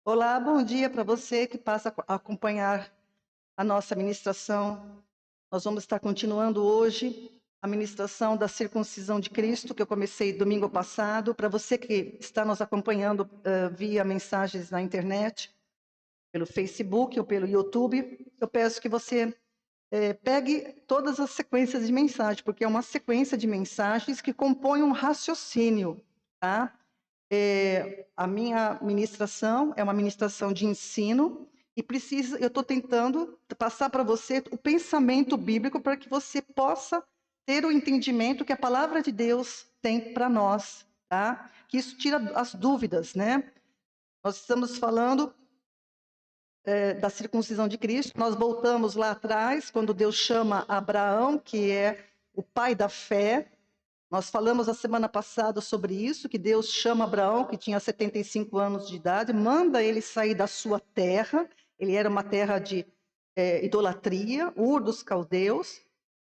Olá, bom dia para você que passa a acompanhar a nossa ministração. Nós vamos estar continuando hoje a ministração da circuncisão de Cristo, que eu comecei domingo passado. Para você que está nos acompanhando via mensagens na internet, pelo Facebook ou pelo YouTube, eu peço que você pegue todas as sequências de mensagens, porque é uma sequência de mensagens que compõe um raciocínio, tá? A minha ministração é uma ministração de ensino e eu estou tentando passar para você o pensamento bíblico para que você possa ter o entendimento que a palavra de Deus tem para nós, tá? Que isso tira as dúvidas, né? Nós estamos falando da circuncisão de Cristo. Nós voltamos lá atrás, quando Deus chama Abraão, que é o pai da fé. Nós falamos a semana passada sobre isso, que Deus chama Abraão, que tinha 75 anos de idade, manda ele sair da sua terra. Ele era uma terra de idolatria, Ur dos Caldeus,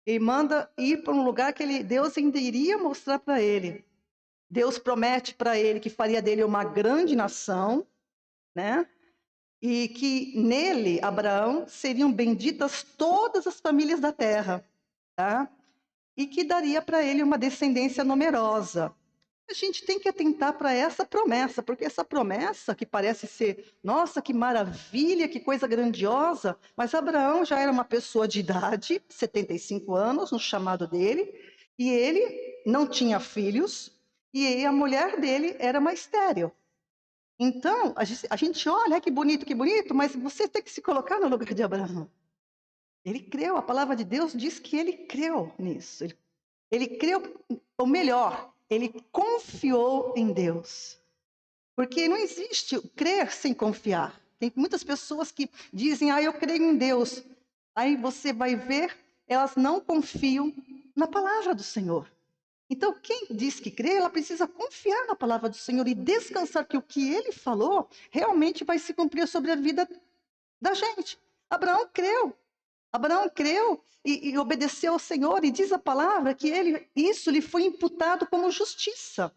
e manda ir para um lugar que Deus ainda iria mostrar para ele. Deus promete para ele que faria dele uma grande nação, né? E que nele, Abraão, seriam benditas todas as famílias da terra, tá? E que daria para ele uma descendência numerosa. A gente tem que atentar para essa promessa, porque essa promessa que parece ser, nossa, que maravilha, que coisa grandiosa, mas Abraão já era uma pessoa de idade, 75 anos, no chamado dele, e ele não tinha filhos, e a mulher dele era uma estéril. Então, a gente olha, que bonito, mas você tem que se colocar no lugar de Abraão. Ele creu, a palavra de Deus diz que ele creu nisso. Ele creu, ou melhor, ele confiou em Deus. Porque não existe crer sem confiar. Tem muitas pessoas que dizem, eu creio em Deus. Aí você vai ver, elas não confiam na palavra do Senhor. Então, quem diz que crê, ela precisa confiar na palavra do Senhor e descansar que o que ele falou realmente vai se cumprir sobre a vida da gente. Abraão creu. Abraão creu e obedeceu ao Senhor, e diz a palavra que isso lhe foi imputado como justiça.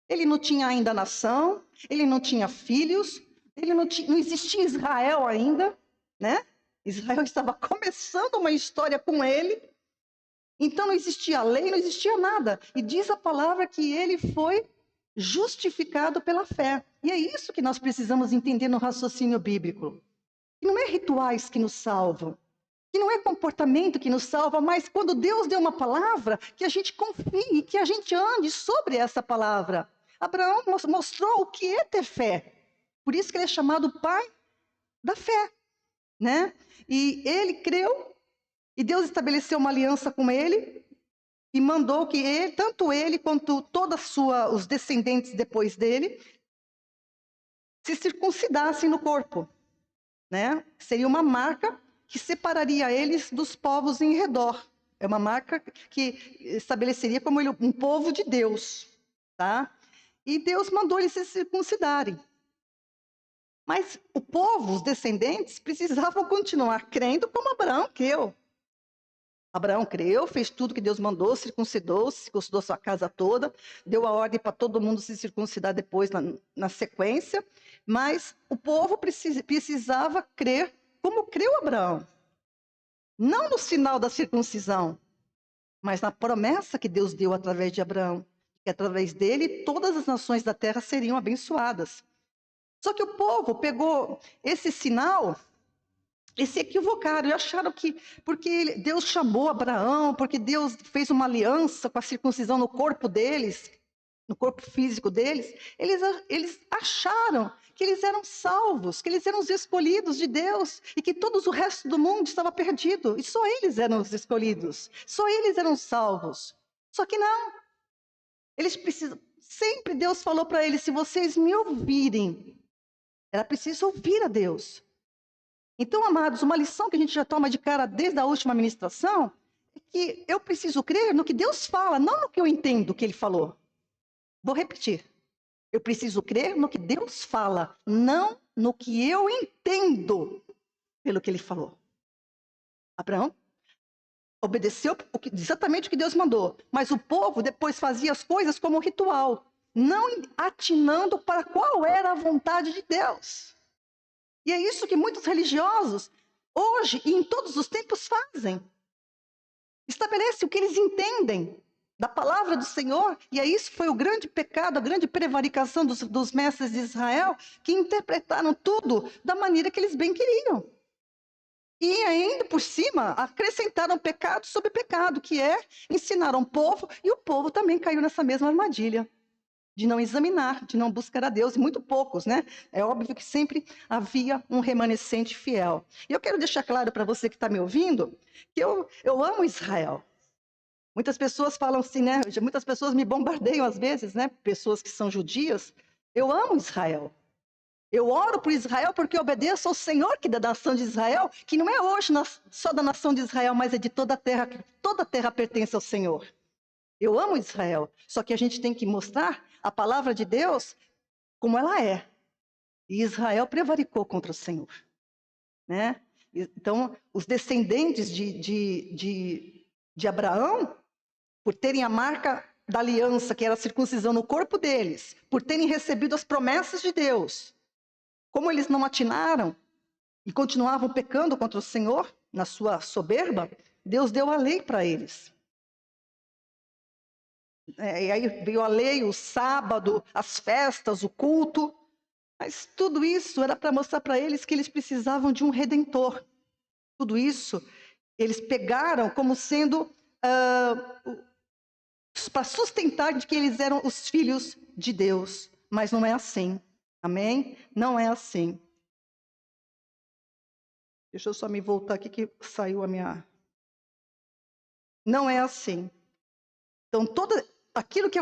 Ele não tinha ainda nação, ele não tinha filhos, não existia Israel ainda, né? Israel estava começando uma história com ele, então não existia lei, não existia nada. E diz a palavra que ele foi justificado pela fé. E é isso que nós precisamos entender no raciocínio bíblico. E não é rituais que nos salvam, que não é comportamento que nos salva, mas quando Deus deu uma palavra, que a gente confie, que a gente ande sobre essa palavra. Abraão mostrou o que é ter fé. Por isso que ele é chamado pai da fé, né? E ele creu, e Deus estabeleceu uma aliança com ele, e mandou que tanto ele quanto todos os descendentes depois dele, se circuncidassem no corpo, né? Seria uma marca que separaria eles dos povos em redor. É uma marca que estabeleceria como ele um povo de Deus, tá? E Deus mandou eles se circuncidarem. Mas o povo, os descendentes, precisavam continuar crendo como Abraão creu. Abraão creu, fez tudo que Deus mandou, circuncidou sua casa toda, deu a ordem para todo mundo se circuncidar depois na sequência, mas o povo precisava crer como creu Abraão. Não no sinal da circuncisão, mas na promessa que Deus deu através de Abraão, que através dele todas as nações da terra seriam abençoadas. Só que o povo pegou esse sinal e se equivocaram e acharam que porque Deus chamou Abraão, porque Deus fez uma aliança com a circuncisão no corpo deles, no corpo físico deles, eles acharam que eles eram salvos, que eles eram os escolhidos de Deus e que todo o resto do mundo estava perdido. E só eles eram os escolhidos, só eles eram salvos. Só que não. Eles precisam. Sempre Deus falou para eles: se vocês me ouvirem, era preciso ouvir a Deus. Então, amados, uma lição que a gente já toma de cara desde a última ministração é que eu preciso crer no que Deus fala, não no que eu entendo que Ele falou. Vou repetir. Eu preciso crer no que Deus fala, não no que eu entendo pelo que Ele falou. Abraão obedeceu exatamente o que Deus mandou, mas o povo depois fazia as coisas como ritual, não atinando para qual era a vontade de Deus. E é isso que muitos religiosos, hoje e em todos os tempos, fazem. Estabelece o que eles entendem da palavra do Senhor, e é isso foi o grande pecado, a grande prevaricação dos mestres de Israel, que interpretaram tudo da maneira que eles bem queriam. E ainda por cima, acrescentaram pecado sobre pecado, que é ensinaram o povo, e o povo também caiu nessa mesma armadilha, de não examinar, de não buscar a Deus, e muito poucos, né? É óbvio que sempre havia um remanescente fiel. E eu quero deixar claro para você que está me ouvindo, que eu amo Israel. Muitas pessoas falam assim, né? Muitas pessoas me bombardeiam às vezes, né? Pessoas que são judias. Eu amo Israel. Eu oro por Israel porque obedeço ao Senhor que da nação de Israel, que não é hoje só da nação de Israel, mas é de toda a terra, que toda a terra pertence ao Senhor. Eu amo Israel, só que a gente tem que mostrar a palavra de Deus como ela é. E Israel prevaricou contra o Senhor, né? Então, os descendentes de Abraão, por terem a marca da aliança, que era a circuncisão no corpo deles, por terem recebido as promessas de Deus, como eles não atinaram e continuavam pecando contra o Senhor, na sua soberba, Deus deu a lei para eles. E aí veio a lei, o sábado, as festas, o culto. Mas tudo isso era para mostrar para eles que eles precisavam de um redentor. Tudo isso eles pegaram como sendo para sustentar de que eles eram os filhos de Deus. Mas não é assim. Amém? Não é assim. Deixa eu só me voltar aqui que saiu a minha... Não é assim. Então, aquilo que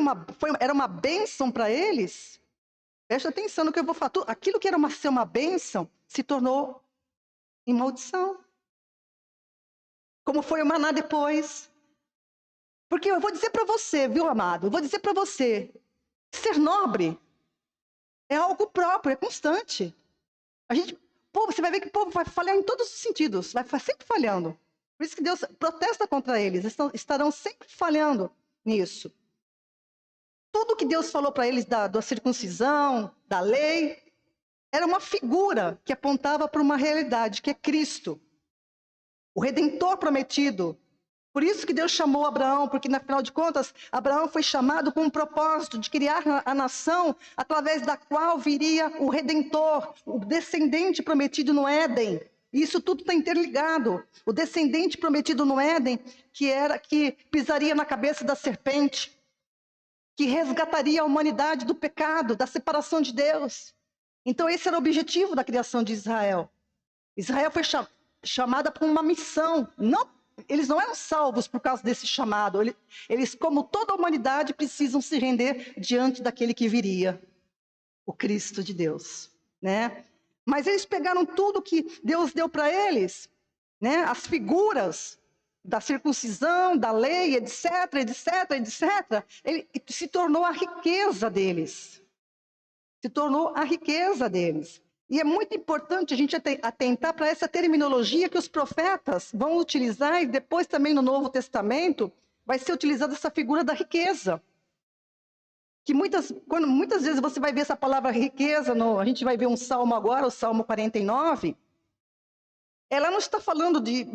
era uma bênção para eles, preste atenção no que eu vou falar. Aquilo que era ser uma bênção se tornou em maldição. Como foi o maná depois. Porque eu vou dizer para você, viu, amado? Eu vou dizer para você, ser nobre é algo próprio, é constante. Você vai ver que o povo vai falhar em todos os sentidos, vai sempre falhando. Por isso que Deus protesta contra eles, estarão sempre falhando nisso. Tudo que Deus falou para eles da circuncisão, da lei, era uma figura que apontava para uma realidade, que é Cristo, o Redentor prometido. Por isso que Deus chamou Abraão, porque, afinal de contas, Abraão foi chamado com um propósito de criar a nação através da qual viria o Redentor, o descendente prometido no Éden. E isso tudo está interligado. O descendente prometido no Éden, que pisaria na cabeça da serpente, que resgataria a humanidade do pecado, da separação de Deus. Então esse era o objetivo da criação de Israel. Israel foi chamada para uma missão. Eles não eram salvos por causa desse chamado. Eles, como toda a humanidade, precisam se render diante daquele que viria, o Cristo de Deus, né? Mas eles pegaram tudo que Deus deu para eles, né? As figuras da circuncisão, da lei, etc, etc, etc. Ele se tornou a riqueza deles. Se tornou a riqueza deles. E é muito importante a gente atentar para essa terminologia que os profetas vão utilizar, e depois também no Novo Testamento vai ser utilizada essa figura da riqueza. Que muitas vezes você vai ver essa palavra riqueza, a gente vai ver um salmo agora, o Salmo 49, ela não está falando de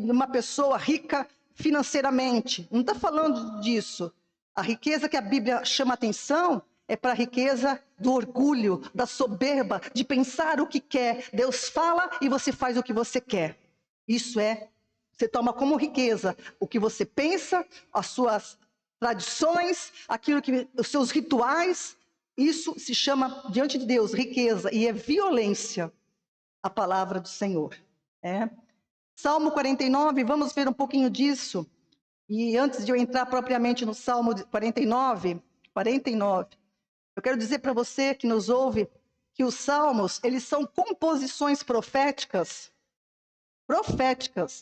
uma pessoa rica financeiramente, não está falando disso. A riqueza que a Bíblia chama atenção é para a riqueza do orgulho, da soberba, de pensar o que quer. Deus fala e você faz o que você quer. Isso você toma como riqueza o que você pensa, as suas tradições, os seus rituais. Isso se chama, diante de Deus, riqueza, e é violência a palavra do Senhor. Salmo 49, vamos ver um pouquinho disso. E antes de eu entrar propriamente no Salmo 49, eu quero dizer para você que nos ouve que os salmos, eles são composições proféticas,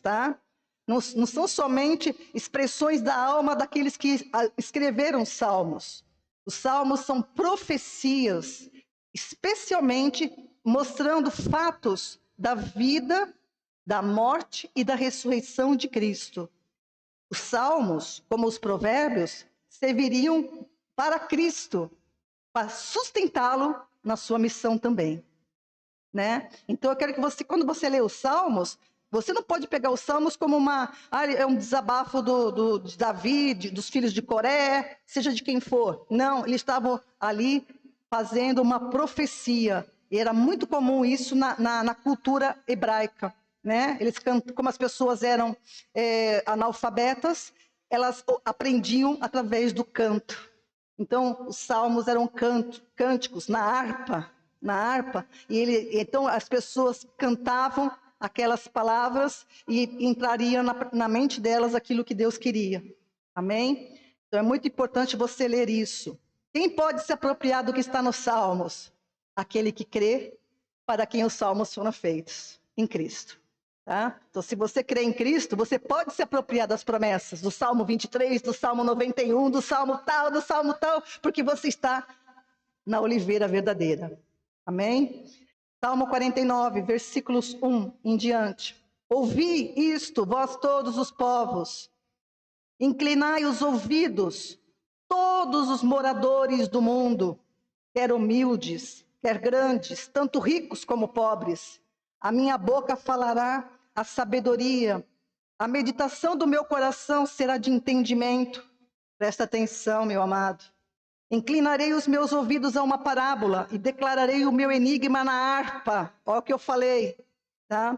tá? Não são somente expressões da alma daqueles que escreveram os salmos. Os salmos são profecias, especialmente mostrando fatos da vida, da morte e da ressurreição de Cristo. Os salmos, como os provérbios, serviriam para Cristo, para sustentá-lo na sua missão também. né? Então eu quero que você, quando você lê os Salmos, você não pode pegar os Salmos como é um desabafo de Davi, dos filhos de Coré, seja de quem for. Não, eles estavam ali fazendo uma profecia. E era muito comum isso na cultura hebraica, né? Como as pessoas eram analfabetas, elas aprendiam através do canto. Então, os salmos eram cânticos na harpa, então as pessoas cantavam aquelas palavras e entraria na mente delas aquilo que Deus queria. Amém? Então é muito importante você ler isso. Quem pode se apropriar do que está nos salmos? Aquele que crê, para quem os salmos foram feitos, em Cristo. Tá? Então, se você crê em Cristo, você pode se apropriar das promessas, do Salmo 23, do Salmo 91, do Salmo tal, porque você está na oliveira verdadeira. Amém? Salmo 49, versículos 1 em diante. Ouvi isto, vós todos os povos, inclinai os ouvidos, todos os moradores do mundo, quer humildes, quer grandes, tanto ricos como pobres. A minha boca falará a sabedoria, a meditação do meu coração será de entendimento. Presta atenção, meu amado. Inclinarei os meus ouvidos a uma parábola e declararei o meu enigma na harpa. Olha o que eu falei, tá?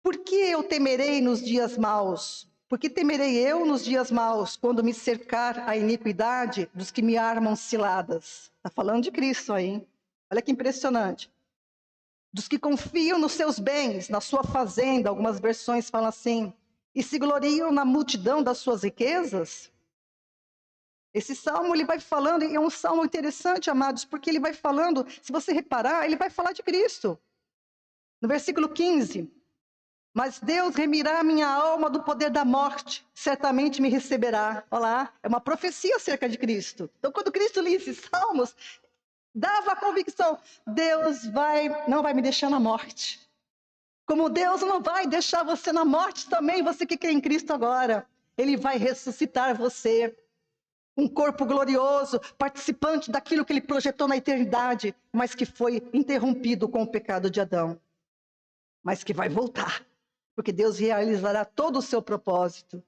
Por que eu temerei nos dias maus? Por que temerei eu nos dias maus, quando me cercar a iniquidade dos que me armam ciladas? Está falando de Cristo aí, hein? Olha que impressionante. Dos que confiam nos seus bens, na sua fazenda, algumas versões falam assim, e se gloriam na multidão das suas riquezas. Esse salmo, ele vai falando, e é um salmo interessante, amados, porque ele vai falando, se você reparar, ele vai falar de Cristo. No versículo 15, mas Deus remirá minha alma do poder da morte, certamente me receberá. Olha lá, é uma profecia acerca de Cristo. Então, quando Cristo lia esses salmos, dava a convicção, Deus não vai me deixar na morte. Como Deus não vai deixar você na morte também, você que crê em Cristo agora. Ele vai ressuscitar você. Um corpo glorioso, participante daquilo que Ele projetou na eternidade, mas que foi interrompido com o pecado de Adão. Mas que vai voltar, porque Deus realizará todo o seu propósito.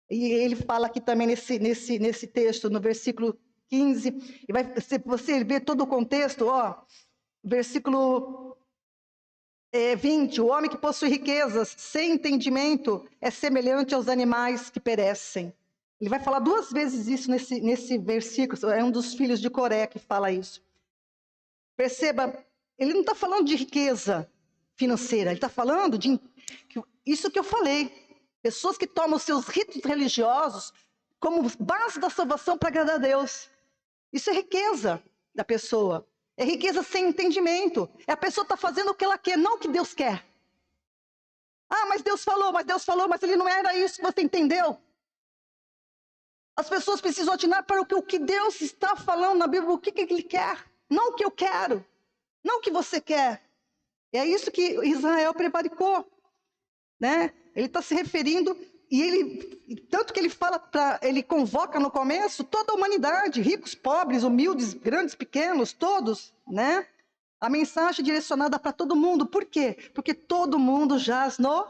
E Ele fala aqui também nesse texto, no versículo 15, e se você ver todo o contexto, versículo 20, o homem que possui riquezas sem entendimento é semelhante aos animais que perecem. Ele vai falar 2 vezes isso nesse versículo, é um dos filhos de Coré que fala isso. Perceba, ele não está falando de riqueza financeira, ele está falando de isso que eu falei. Pessoas que tomam seus ritos religiosos como base da salvação para agradar a Deus. Isso é riqueza da pessoa. É riqueza sem entendimento. A pessoa está fazendo o que ela quer, não o que Deus quer. Ah, mas Deus falou, mas ele não era isso que você entendeu. As pessoas precisam atinar para o que Deus está falando na Bíblia, o que Ele quer. Não o que eu quero, não o que você quer. E é isso que Israel prevaricou, né? Ele está se referindo, tanto que ele fala, ele convoca no começo toda a humanidade, ricos, pobres, humildes, grandes, pequenos, todos, né? A mensagem direcionada para todo mundo. Por quê? Porque todo mundo jaz no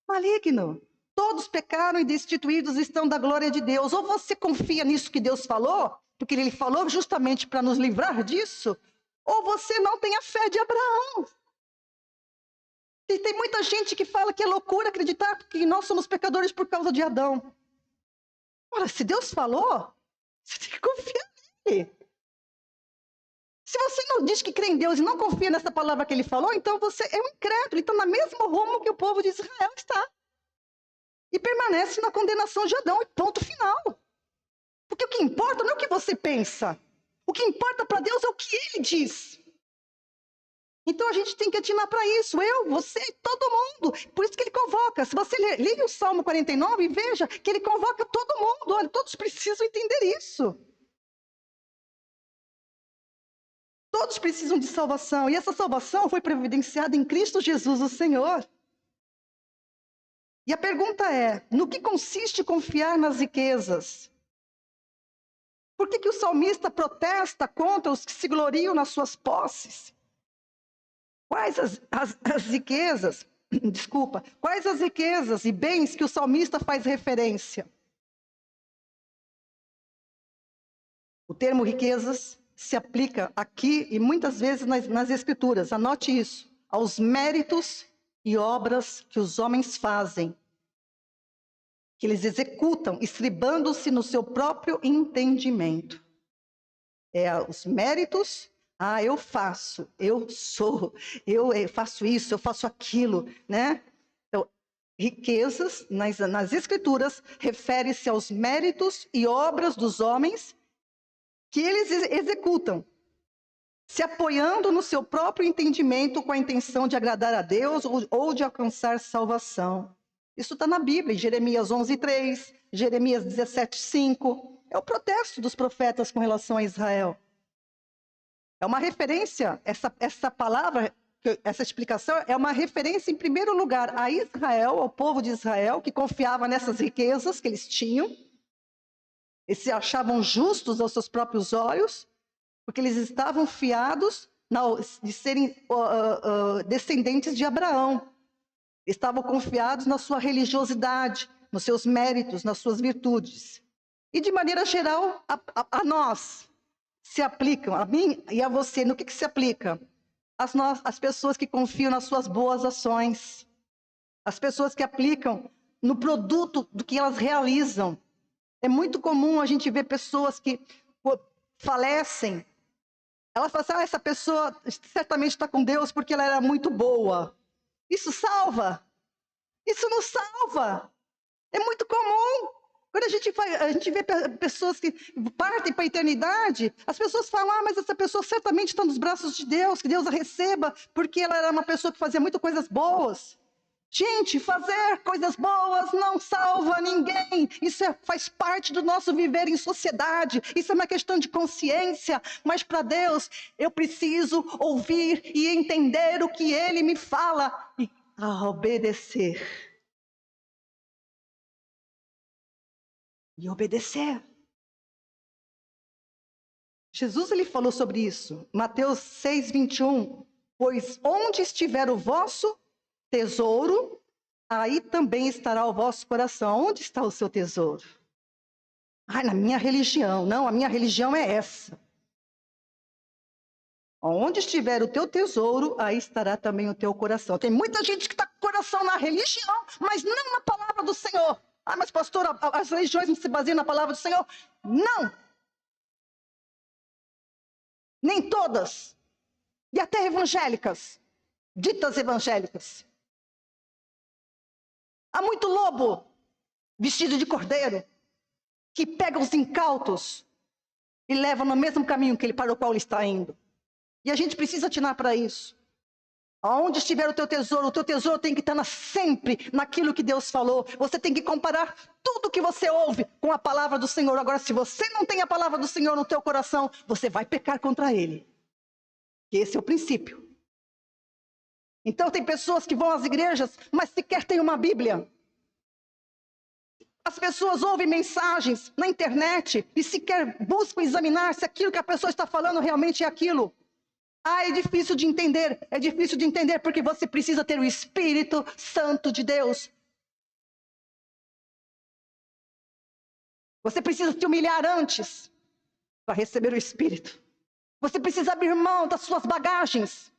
maligno. Todos pecaram e destituídos estão da glória de Deus. Ou você confia nisso que Deus falou, porque Ele falou justamente para nos livrar disso, ou você não tem a fé de Abraão. E tem muita gente que fala que é loucura acreditar que nós somos pecadores por causa de Adão. Ora, se Deus falou, você tem que confiar nele. Se você não diz que crê em Deus e não confia nessa palavra que Ele falou, então você é um incrédulo. Então, no mesmo rumo que o povo de Israel está. E permanece na condenação de Adão, e ponto final. Porque o que importa não é o que você pensa. O que importa para Deus é o que Ele diz. Então a gente tem que atinar para isso. Eu, você, todo mundo. Por isso que Ele convoca. Se você ler o Salmo 49, veja que Ele convoca todo mundo. Olha, todos precisam entender isso. Todos precisam de salvação. E essa salvação foi providenciada em Cristo Jesus, o Senhor. E a pergunta é, no que consiste confiar nas riquezas? Por que o salmista protesta contra os que se gloriam nas suas posses? Quais as riquezas, desculpa, quais as riquezas e bens que o salmista faz referência? O termo riquezas se aplica aqui e muitas vezes nas escrituras, anote isso, aos méritos e obras que os homens fazem, que eles executam, estribando-se no seu próprio entendimento. Os méritos, eu faço, eu sou, eu faço isso, eu faço aquilo, né? Então, riquezas, nas escrituras, refere-se aos méritos e obras dos homens que eles executam, se apoiando no seu próprio entendimento com a intenção de agradar a Deus ou de alcançar salvação. Isso está na Bíblia, em Jeremias 11:3, Jeremias 17:5. É o protesto dos profetas com relação a Israel. É uma referência, essa palavra, essa explicação é uma referência, em primeiro lugar, a Israel, ao povo de Israel, que confiava nessas riquezas que eles tinham, e se achavam justos aos seus próprios olhos, porque eles estavam fiados de serem descendentes de Abraão. Estavam confiados na sua religiosidade, nos seus méritos, nas suas virtudes. E de maneira geral, a nós se aplicam, a mim e a você, no que se aplica? As pessoas que confiam nas suas boas ações, as pessoas que aplicam no produto do que elas realizam. É muito comum a gente ver pessoas que falecem. Ela fala assim, essa pessoa certamente está com Deus porque ela era muito boa. Isso salva? Isso não salva. É muito comum. Quando a gente vê pessoas que partem para a eternidade, as pessoas falam, mas essa pessoa certamente está nos braços de Deus, que Deus a receba, porque ela era uma pessoa que fazia muitas coisas boas. Gente, fazer coisas boas não salva ninguém. Isso faz parte do nosso viver em sociedade. Isso é uma questão de consciência. Mas para Deus, eu preciso ouvir e entender o que Ele me fala e obedecer. E obedecer. Jesus ele falou sobre isso. Mateus 6:21. Pois onde estiver o vosso tesouro, aí também estará o vosso coração. Onde está o seu tesouro? Na minha religião. Não, a minha religião é essa. Onde estiver o teu tesouro, aí estará também o teu coração. Tem muita gente que está com o coração na religião, mas não na palavra do Senhor. Mas pastor, as religiões não se baseiam na palavra do Senhor? Não. Nem todas. E até evangélicas. Ditas evangélicas. Há muito lobo vestido de cordeiro que pega os incautos e leva no mesmo caminho para o qual ele está indo. E a gente precisa atinar para isso. Aonde estiver o teu tesouro tem que estar sempre naquilo que Deus falou. Você tem que comparar tudo que você ouve com a palavra do Senhor. Agora, se você não tem a palavra do Senhor no teu coração, você vai pecar contra Ele. Esse é o princípio. Então, tem pessoas que vão às igrejas, mas sequer têm uma Bíblia. As pessoas ouvem mensagens na internet e sequer buscam examinar se aquilo que a pessoa está falando realmente é aquilo. É difícil de entender porque você precisa ter o Espírito Santo de Deus. Você precisa se humilhar antes para receber o Espírito. Você precisa abrir mão das suas bagagens,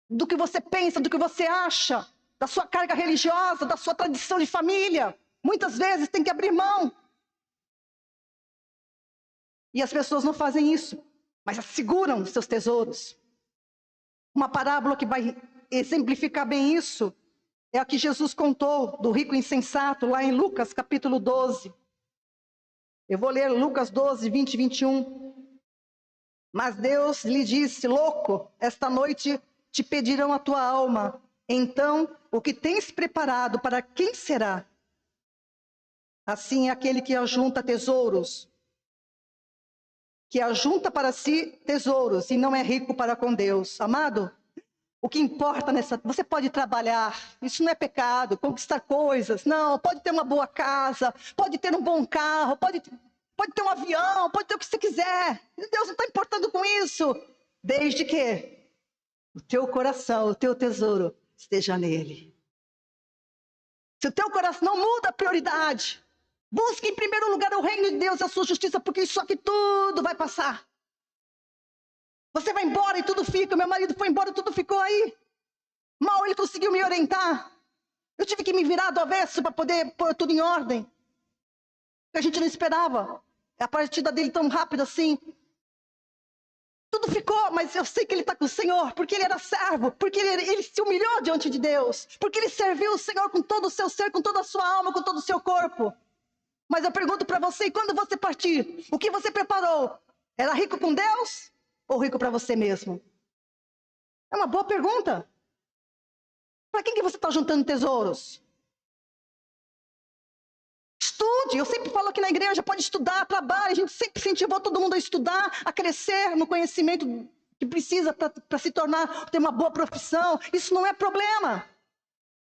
do que você pensa, do que você acha, da sua carga religiosa, da sua tradição de família. Muitas vezes tem que abrir mão. E as pessoas não fazem isso, mas seguram seus tesouros. Uma parábola que vai exemplificar bem isso é a que Jesus contou do rico insensato, lá em Lucas capítulo 12. Eu vou ler Lucas 12, 20 e 21. Mas Deus lhe disse, louco, esta noite te pedirão a tua alma. Então, o que tens preparado, para quem será? Assim é aquele que ajunta tesouros, que ajunta para si tesouros e não é rico para com Deus. Amado, o que importa você pode trabalhar, isso não é pecado, conquistar coisas, não, pode ter uma boa casa, pode ter um bom carro, pode ter um avião, pode ter o que você quiser. Deus não está importando com isso, desde que o teu coração, o teu tesouro esteja nele. Se o teu coração não muda a prioridade, busque em primeiro lugar o reino de Deus e a sua justiça, porque isso aqui tudo vai passar. Você vai embora e tudo fica. Meu marido foi embora e tudo ficou aí. Mal ele conseguiu me orientar. Eu tive que me virar do avesso para poder pôr tudo em ordem. A gente não esperava. A partida dele tão rápida assim. Tudo ficou, mas eu sei que ele está com o Senhor, porque ele era servo, porque ele se humilhou diante de Deus, porque ele serviu o Senhor com todo o seu ser, com toda a sua alma, com todo o seu corpo. Mas eu pergunto para você, e quando você partir, o que você preparou? Era rico com Deus ou rico para você mesmo? É uma boa pergunta. Para quem que você está juntando tesouros? Estude, eu sempre falo aqui na igreja, pode estudar, trabalhe, a gente sempre incentivou todo mundo a estudar, a crescer no conhecimento que precisa para se tornar, ter uma boa profissão. Isso não é problema.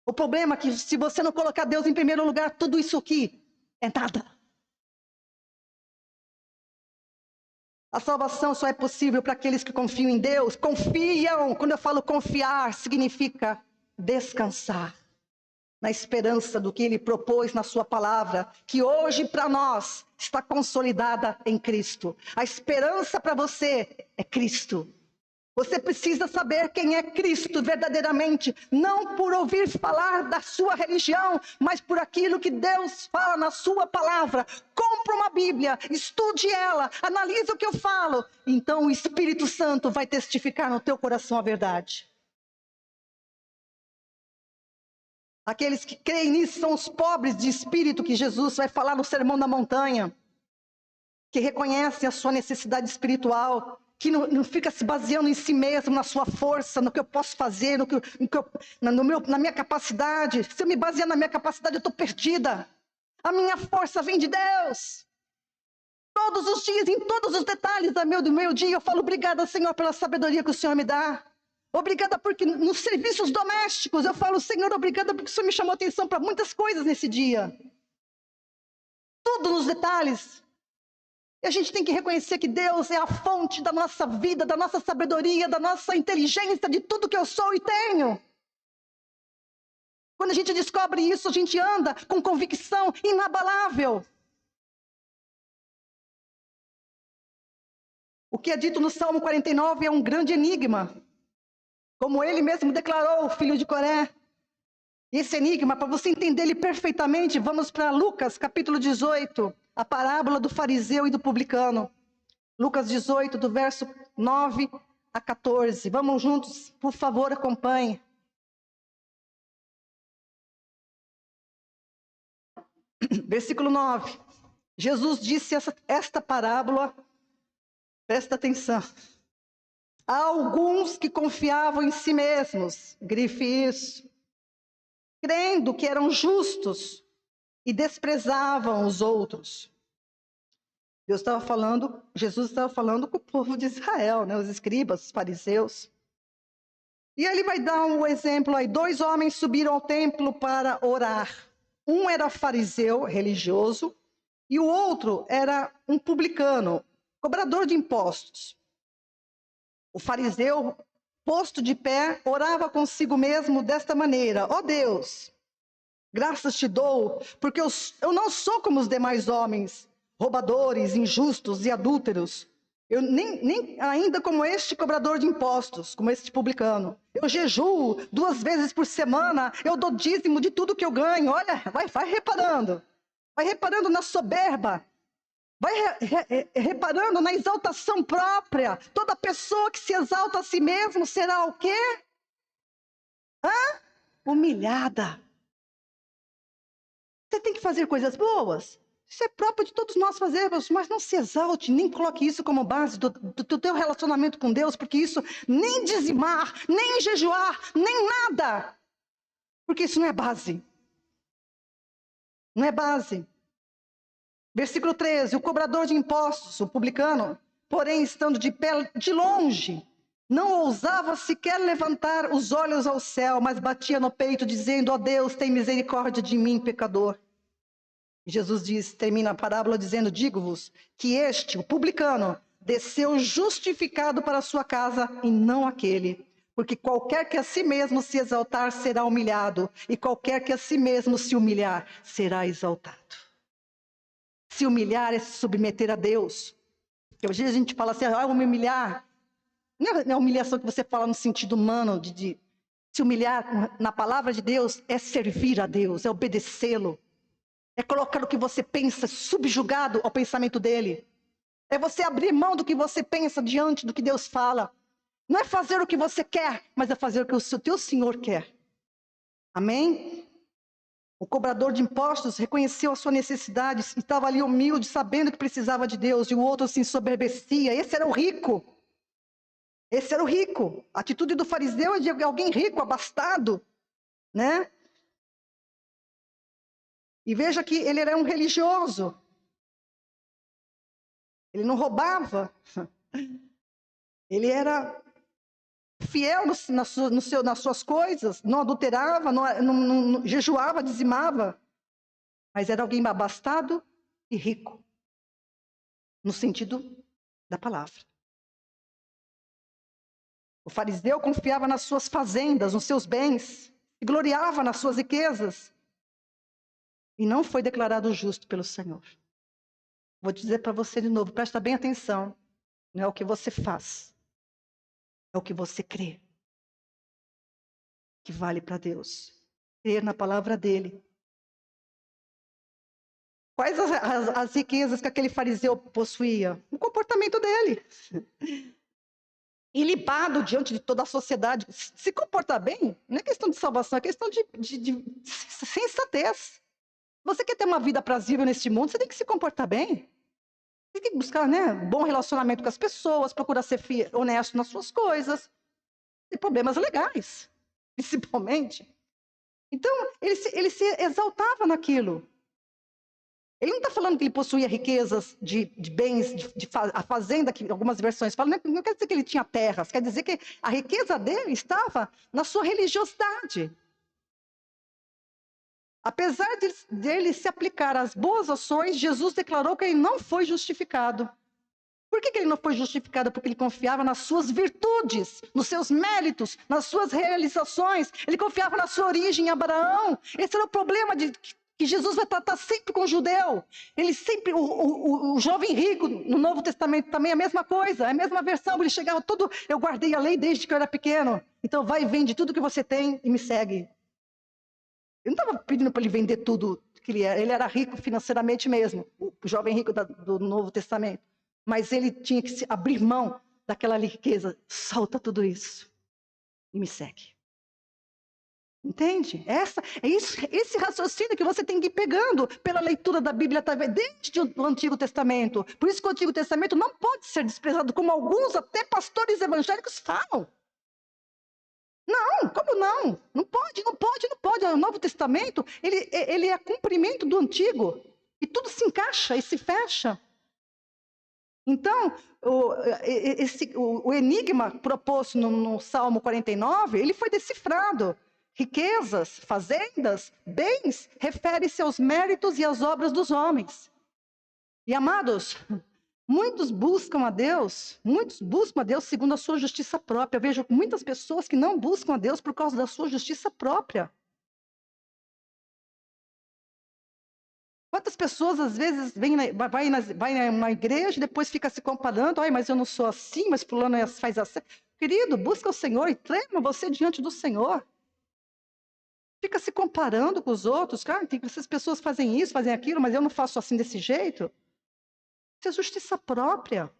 O problema é que se você não colocar Deus em primeiro lugar, tudo isso aqui é nada. A salvação só é possível para aqueles que confiam em Deus. Confiam, quando eu falo confiar, significa descansar na esperança do que Ele propôs na sua palavra, que hoje para nós está consolidada em Cristo. A esperança para você é Cristo. Você precisa saber quem é Cristo verdadeiramente, não por ouvir falar da sua religião, mas por aquilo que Deus fala na sua palavra. Compre uma Bíblia, estude ela, analise o que eu falo. Então o Espírito Santo vai testificar no teu coração a verdade. Aqueles que creem nisso são os pobres de espírito, que Jesus vai falar no Sermão da Montanha, que reconhecem a sua necessidade espiritual, que não fica se baseando em si mesmo, na sua força, no que eu posso fazer, na minha capacidade. Se eu me basear na minha capacidade, eu estou perdida. A minha força vem de Deus. Todos os dias, em todos os detalhes do meu dia, eu falo obrigada, Senhor, pela sabedoria que o Senhor me dá. Obrigada porque nos serviços domésticos eu falo, Senhor, obrigada porque o Senhor me chamou a atenção para muitas coisas nesse dia. Tudo nos detalhes. E a gente tem que reconhecer que Deus é a fonte da nossa vida, da nossa sabedoria, da nossa inteligência, de tudo que eu sou e tenho. Quando a gente descobre isso, a gente anda com convicção inabalável. O que é dito no Salmo 49 é um grande enigma. Como ele mesmo declarou, o filho de Coré. Esse enigma, para você entender ele perfeitamente, vamos para Lucas, capítulo 18, a parábola do fariseu e do publicano. Lucas 18, do verso 9 a 14. Vamos juntos, por favor, acompanhe. Versículo 9. Jesus disse esta parábola, presta atenção. Há alguns que confiavam em si mesmos, grife isso, crendo que eram justos e desprezavam os outros. Jesus estava falando com o povo de Israel, né, os escribas, os fariseus. E ele vai dar um exemplo aí. 2 homens subiram ao templo para orar. Um era fariseu, religioso, e o outro era um publicano, cobrador de impostos. O fariseu, posto de pé, orava consigo mesmo desta maneira: ó Deus, graças te dou, porque eu não sou como os demais homens, roubadores, injustos e adúlteros. Eu nem ainda como este cobrador de impostos, como este publicano. Eu jejuo 2 vezes por semana, eu dou dízimo de tudo que eu ganho. Olha, vai reparando. Vai reparando na soberba. Vai reparando na exaltação própria. Toda pessoa que se exalta a si mesmo será o quê? Humilhada. Você tem que fazer coisas boas. Isso é próprio de todos nós fazermos, mas não se exalte, nem coloque isso como base do teu relacionamento com Deus, porque isso nem dizimar, nem jejuar, nem nada. Porque isso não é base. Não é base. Versículo 13, o cobrador de impostos, o publicano, porém estando de pé de longe, não ousava sequer levantar os olhos ao céu, mas batia no peito dizendo: ó Deus, tem misericórdia de mim, pecador. E Jesus termina a parábola dizendo: digo-vos que este, o publicano, desceu justificado para a sua casa e não aquele. Porque qualquer que a si mesmo se exaltar será humilhado, e qualquer que a si mesmo se humilhar será exaltado. Se humilhar é se submeter a Deus. Porque às vezes a gente fala assim, eu vou me humilhar. Não é a humilhação que você fala no sentido humano, de se humilhar na palavra de Deus, é servir a Deus, é obedecê-lo. É colocar o que você pensa subjugado ao pensamento dele. É você abrir mão do que você pensa diante do que Deus fala. Não é fazer o que você quer, mas é fazer o que o teu Senhor quer. Amém? O cobrador de impostos reconheceu a sua necessidade e estava ali humilde, sabendo que precisava de Deus, e o outro se ensoberbecia. Esse era o rico. Esse era o rico. A atitude do fariseu é de alguém rico, abastado, né? E veja que ele era um religioso. Ele não roubava. Ele era fiel nas suas coisas, não adulterava, não jejuava, dizimava. Mas era alguém abastado e rico, no sentido da palavra. O fariseu confiava nas suas fazendas, nos seus bens, e gloriava nas suas riquezas. E não foi declarado justo pelo Senhor. Vou dizer para você de novo, presta bem atenção. Não é o que você faz, é o que você crê que vale para Deus. Crer na palavra dele. Quais as riquezas que aquele fariseu possuía? O comportamento dele. Ilibado diante de toda a sociedade. Se comportar bem, não é questão de salvação, é questão de sensatez. Você quer ter uma vida prazível neste mundo, você tem que se comportar bem. Você tem que buscar, né, bom relacionamento com as pessoas, procurar ser honesto nas suas coisas. Tem problemas legais, principalmente. Então, ele se exaltava naquilo. Ele não está falando que ele possuía riquezas de bens, a fazenda, que algumas versões falam, não quer dizer que ele tinha terras, quer dizer que a riqueza dele estava na sua religiosidade. Apesar de ele se aplicar às boas ações, Jesus declarou que ele não foi justificado. Por que ele não foi justificado? Porque ele confiava nas suas virtudes, nos seus méritos, nas suas realizações. Ele confiava na sua origem em Abraão. Esse era o problema que Jesus vai tratar sempre com o judeu. Ele sempre, o jovem rico, no Novo Testamento também é a mesma coisa, é a mesma versão. Ele chegava todo, eu guardei a lei desde que eu era pequeno. Então vai e vende tudo que você tem e me segue. Eu não estava pedindo para ele vender tudo que ele era. Ele era rico financeiramente mesmo, o jovem rico do Novo Testamento. Mas ele tinha que se abrir mão daquela riqueza. Solta tudo isso e me segue. Entende? Esse raciocínio que você tem que ir pegando pela leitura da Bíblia desde o Antigo Testamento. Por isso que o Antigo Testamento não pode ser desprezado, como alguns até pastores evangélicos falam. Não, como não? Não pode. O Novo Testamento, ele é cumprimento do Antigo. E tudo se encaixa e se fecha. Então, o enigma proposto no Salmo 49, ele foi decifrado. Riquezas, fazendas, bens, refere-se aos méritos e às obras dos homens. E amados, muitos buscam a Deus segundo a sua justiça própria. Eu vejo muitas pessoas que não buscam a Deus por causa da sua justiça própria. Quantas pessoas, às vezes, vai na igreja e depois fica se comparando, mas eu não sou assim, mas fulano faz assim. Querido, busca o Senhor e trema você diante do Senhor. Fica se comparando com os outros. Cara, essas pessoas fazem isso, fazem aquilo, mas eu não faço assim desse jeito. Isso é justiça própria.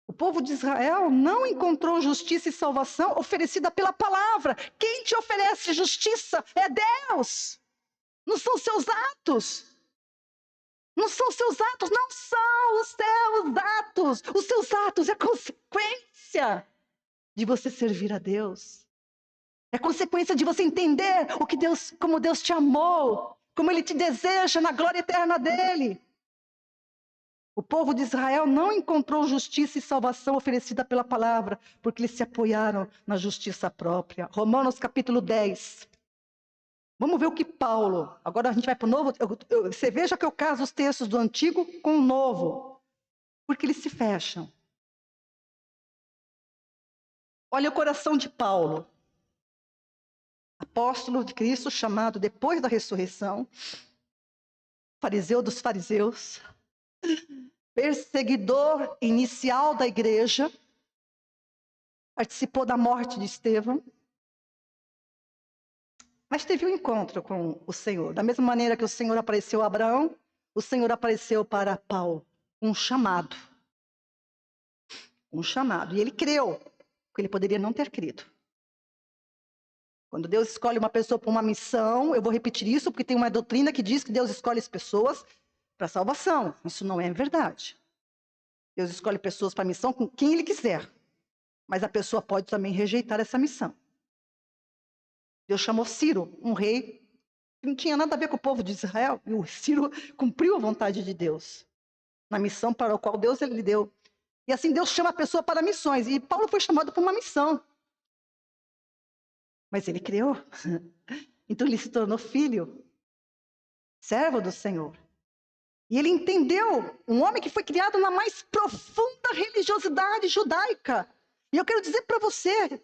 O povo de Israel não encontrou justiça e salvação oferecida pela palavra. Quem te oferece justiça é Deus. Não são seus atos. Não são seus atos, não são os seus atos. Os seus atos é consequência de você servir a Deus. É consequência de você entender como Deus te amou, como Ele te deseja na glória eterna dEle. O povo de Israel não encontrou justiça e salvação oferecida pela palavra, porque eles se apoiaram na justiça própria. Romanos capítulo 10. Vamos ver o que Paulo... Agora a gente vai para o Novo... Você veja que eu caso os textos do Antigo com o Novo, porque eles se fecham. Olha o coração de Paulo, apóstolo de Cristo, chamado depois da ressurreição, fariseu dos fariseus, perseguidor inicial da igreja, participou da morte de Estevão, mas teve um encontro com o Senhor. Da mesma maneira que o Senhor apareceu a Abraão, o Senhor apareceu para Paulo, um chamado. Um chamado. E ele creu, porque ele poderia não ter crido. Quando Deus escolhe uma pessoa para uma missão, eu vou repetir isso, porque tem uma doutrina que diz que Deus escolhe as pessoas para salvação. Isso não é verdade. Deus escolhe pessoas para a missão com quem Ele quiser. Mas a pessoa pode também rejeitar essa missão. Deus chamou Ciro, um rei que não tinha nada a ver com o povo de Israel. E o Ciro cumpriu a vontade de Deus na missão para a qual Deus lhe deu. E assim Deus chama a pessoa para missões. E Paulo foi chamado para uma missão. Mas ele criou. Então ele se tornou filho, servo do Senhor. E ele entendeu, um homem que foi criado na mais profunda religiosidade judaica. E eu quero dizer para você,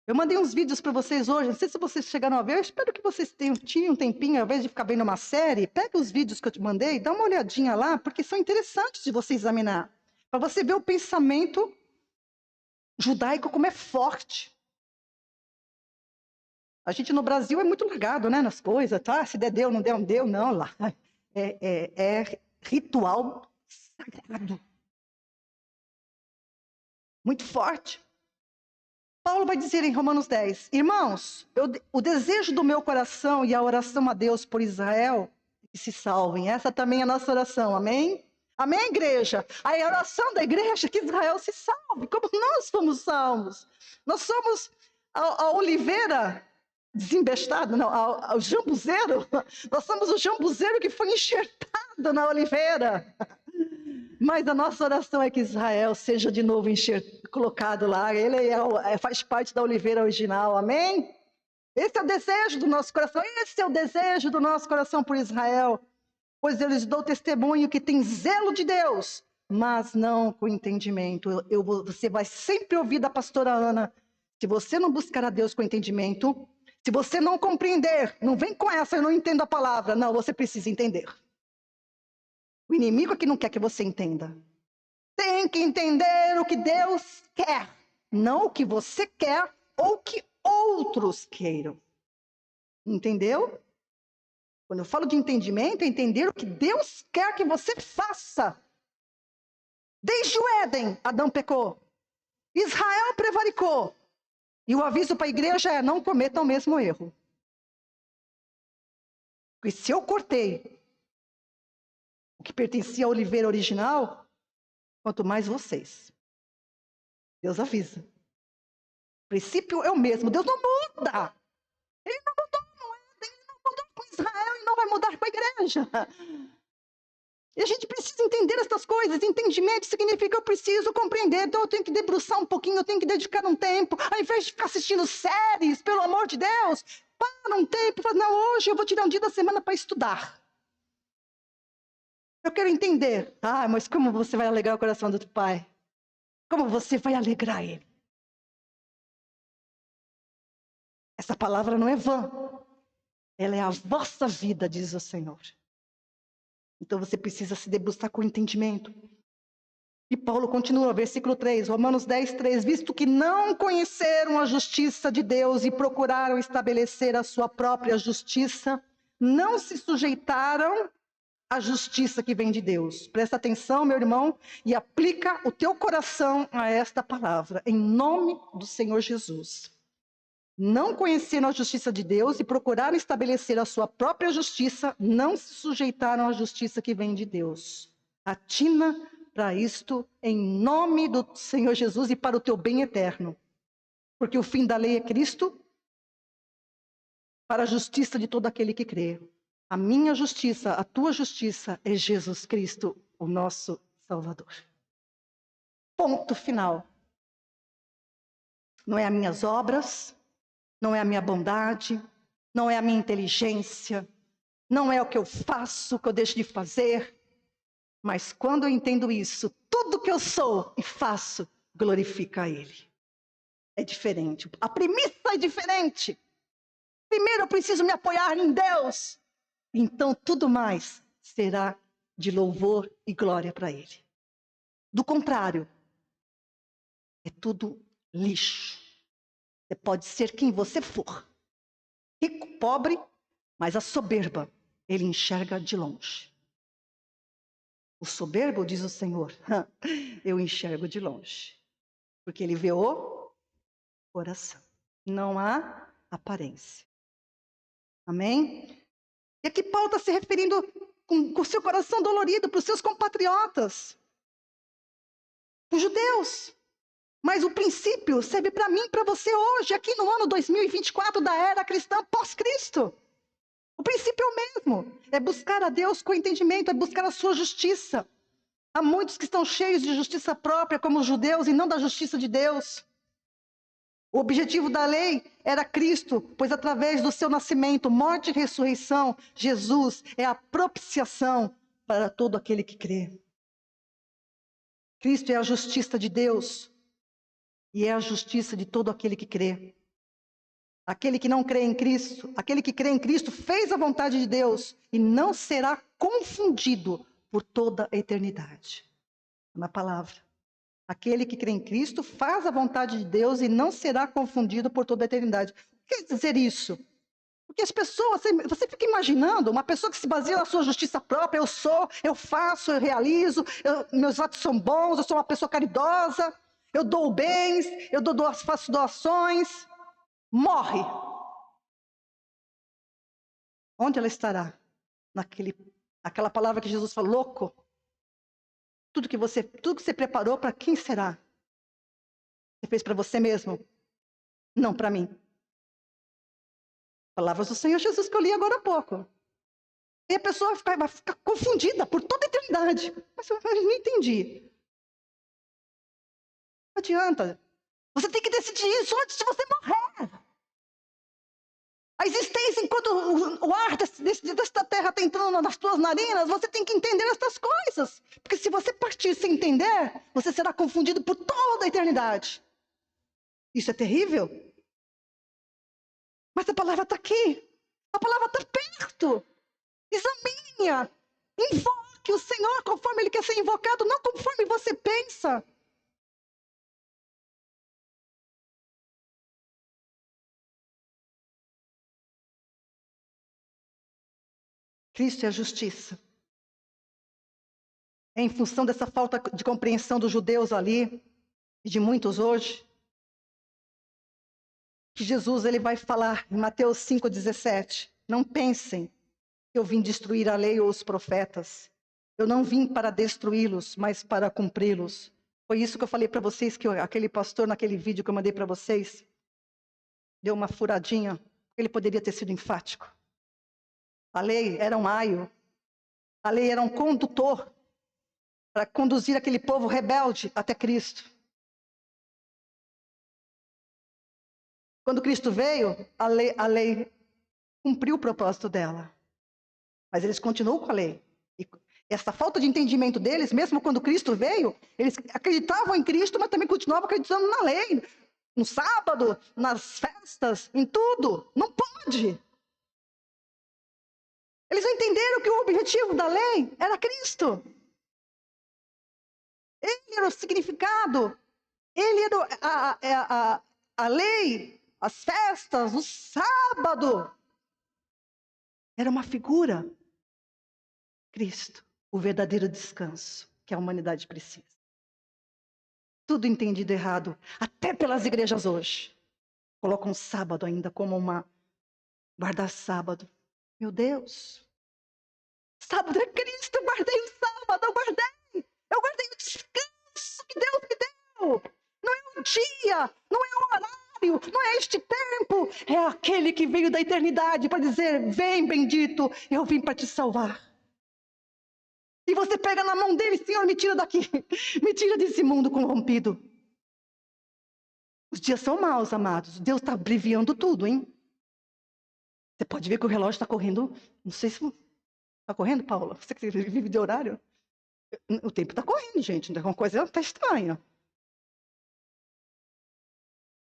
eu mandei uns vídeos para vocês hoje, não sei se vocês chegaram a ver, eu espero que vocês tenham um tempinho, ao invés de ficar vendo uma série, pega os vídeos que eu te mandei, dá uma olhadinha lá, porque são interessantes de você examinar. Para você ver o pensamento judaico como é forte. A gente no Brasil é muito ligado, né, nas coisas, tá? Se der, deu, não deu, não. Lá é ritual sagrado. Muito forte. Paulo vai dizer em Romanos 10, irmãos, o desejo do meu coração e a oração a Deus por Israel é que se salvem. Essa também é a nossa oração, amém? Amém, igreja? A oração da igreja é que Israel se salve, como nós fomos salvos. Nós somos a oliveira desembestado, não, ao jambuzeiro. Nós somos o jambuzeiro que foi enxertado na oliveira. Mas a nossa oração é que Israel seja de novo colocado lá. Ele faz parte da oliveira original, amém? Esse é o desejo do nosso coração. Esse é o desejo do nosso coração por Israel. Pois eu lhes dou testemunho que tem zelo de Deus, mas não com entendimento. Você vai sempre ouvir da pastora Ana, se você não buscar a Deus com entendimento, se você não compreender, não vem com essa, eu não entendo a palavra. Não, você precisa entender. O inimigo é que não quer que você entenda. Tem que entender o que Deus quer, não o que você quer ou o que outros queiram. Entendeu? Quando eu falo de entendimento, é entender o que Deus quer que você faça. Desde o Éden, Adão pecou. Israel prevaricou. E o aviso para a igreja é: não cometam o mesmo erro. Porque se eu cortei o que pertencia à oliveira original, quanto mais vocês. Deus avisa. O princípio é o mesmo. Deus não muda. Ele não mudou com Éden, ele não mudou com Israel e não vai mudar com a igreja. E a gente precisa entender essas coisas. Entendimento significa que eu preciso compreender. Então eu tenho que debruçar um pouquinho, eu tenho que dedicar um tempo. Ao invés de ficar assistindo séries, pelo amor de Deus, para um tempo e fala: não, hoje eu vou tirar um dia da semana para estudar. Eu quero entender. Ah, mas como você vai alegrar o coração do teu pai? Como você vai alegrar ele? Essa palavra não é vã. Ela é a vossa vida, diz o Senhor. Então você precisa se debruçar com entendimento. E Paulo continua, versículo 3, Romanos 10, 3. Visto que não conheceram a justiça de Deus e procuraram estabelecer a sua própria justiça, não se sujeitaram à justiça que vem de Deus. Presta atenção, meu irmão, e aplica o teu coração a esta palavra, em nome do Senhor Jesus. Não conheceram a justiça de Deus e procuraram estabelecer a sua própria justiça, não se sujeitaram à justiça que vem de Deus. Atina para isto em nome do Senhor Jesus e para o teu bem eterno. Porque o fim da lei é Cristo, para a justiça de todo aquele que crê. A minha justiça, a tua justiça é Jesus Cristo, o nosso Salvador. Ponto final. Não é as minhas obras, não é a minha bondade, não é a minha inteligência, não é o que eu faço, o que eu deixo de fazer. Mas quando eu entendo isso, tudo que eu sou e faço glorifica a Ele. É diferente. A premissa é diferente. Primeiro eu preciso me apoiar em Deus. Então tudo mais será de louvor e glória para Ele. Do contrário, é tudo lixo. Você pode ser quem você for. Rico, pobre, mas a soberba, ele enxerga de longe. O soberbo, diz o Senhor, eu enxergo de longe. Porque ele vê o coração. Não há aparência. Amém? E aqui Paulo está se referindo com o seu coração dolorido para os seus compatriotas. Os judeus. Mas o princípio serve para mim e para você hoje, aqui no ano 2024 da era cristã pós-Cristo. O princípio é o mesmo. É buscar a Deus com entendimento, é buscar a sua justiça. Há muitos que estão cheios de justiça própria, como os judeus, e não da justiça de Deus. O objetivo da lei era Cristo, pois através do seu nascimento, morte e ressurreição, Jesus é a propiciação para todo aquele que crê. Cristo é a justiça de Deus e é a justiça de todo aquele que crê. Aquele que não crê em Cristo, aquele que crê em Cristo fez a vontade de Deus e não será confundido por toda a eternidade. Na palavra. Aquele que crê em Cristo faz a vontade de Deus e não será confundido por toda a eternidade. O que quer dizer isso? Porque as pessoas, você fica imaginando uma pessoa que se baseia na sua justiça própria, eu sou, eu faço, eu realizo, meus atos são bons, eu sou uma pessoa caridosa, eu dou bens, faço doações, morre. Onde ela estará? Aquela palavra que Jesus falou, louco. Tudo que você preparou, para quem será? Você fez para você mesmo? Não para mim. Palavras do Senhor Jesus que eu li agora há pouco. E a pessoa vai ficar confundida por toda a eternidade. Mas eu não entendi. Não adianta. Você tem que decidir isso antes de você morrer. A existência, enquanto o ar desta terra está entrando nas tuas narinas, você tem que entender estas coisas. Porque se você partir sem entender, você será confundido por toda a eternidade. Isso é terrível. Mas a palavra está aqui. A palavra está perto. Examine-a. Invoque o Senhor conforme Ele quer ser invocado, não conforme você pensa. Cristo é a justiça. É em função dessa falta de compreensão dos judeus ali, e de muitos hoje, que Jesus ele vai falar em Mateus 5,17. Não pensem que eu vim destruir a lei ou os profetas. Eu não vim para destruí-los, mas para cumpri-los. Foi isso que eu falei para vocês, que aquele pastor, naquele vídeo que eu mandei para vocês, deu uma furadinha. Ele poderia ter sido enfático. A lei era um aio. A lei era um condutor para conduzir aquele povo rebelde até Cristo. Quando Cristo veio, a lei cumpriu o propósito dela. Mas eles continuam com a lei. E essa falta de entendimento deles, mesmo quando Cristo veio, eles acreditavam em Cristo, mas também continuavam acreditando na lei. No sábado, nas festas, em tudo. Não pode. Eles não entenderam que o objetivo da lei era Cristo. Ele era o significado. Ele era a lei, as festas, o sábado. Era uma figura. Cristo, o verdadeiro descanso que a humanidade precisa. Tudo entendido errado, até pelas igrejas hoje. Colocam o sábado ainda como guardar sábado. Meu Deus. Sábado é Cristo, eu guardei o sábado, eu guardei o descanso que Deus me deu. Não é um dia, não é um horário, não é este tempo. É aquele que veio da eternidade para dizer, vem bendito, eu vim para te salvar. E você pega na mão dele, Senhor, me tira daqui. Me tira desse mundo corrompido. Os dias são maus, amados. Deus está abreviando tudo, hein? Você pode ver que o relógio está correndo. Não sei se está correndo, Paula. Você que vive de horário. O tempo está correndo, gente. Uma coisa está estranha.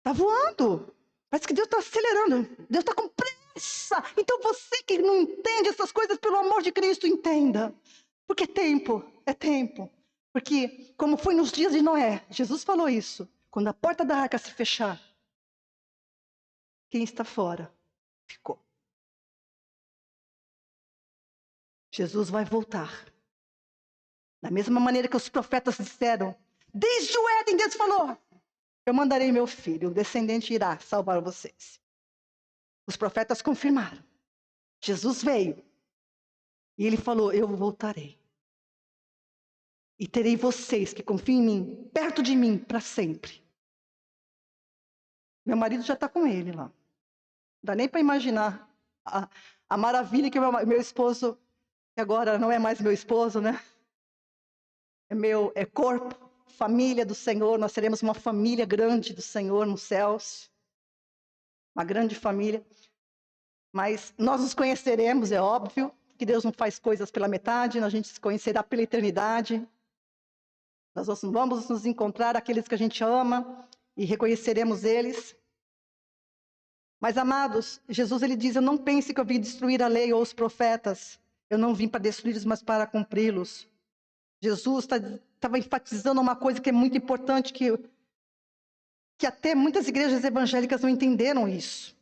Está voando. Parece que Deus está acelerando. Deus está com pressa. Então você que não entende essas coisas, pelo amor de Cristo, entenda. Porque é tempo. É tempo. Porque, como foi nos dias de Noé, Jesus falou isso. Quando a porta da arca se fechar, quem está fora ficou. Jesus vai voltar. Da mesma maneira que os profetas disseram, desde o Éden, Deus falou, eu mandarei meu filho, o descendente irá salvar vocês. Os profetas confirmaram. Jesus veio. E ele falou, eu voltarei. E terei vocês que confiam em mim, perto de mim, para sempre. Meu marido já está com ele lá. Não dá nem para imaginar a maravilha que o meu esposo, que agora não é mais meu esposo, né? É corpo, família do Senhor. Nós seremos uma família grande do Senhor nos céus. Uma grande família. Mas nós nos conheceremos, é óbvio, que Deus não faz coisas pela metade, a gente se conhecerá pela eternidade. Nós vamos nos encontrar aqueles que a gente ama e reconheceremos eles. Mas, amados, Jesus ele diz, eu não pense que eu vim destruir a lei ou os profetas. Eu não vim para destruí-los, mas para cumpri-los. Jesus estava enfatizando uma coisa que é muito importante, que até muitas igrejas evangélicas não entenderam isso.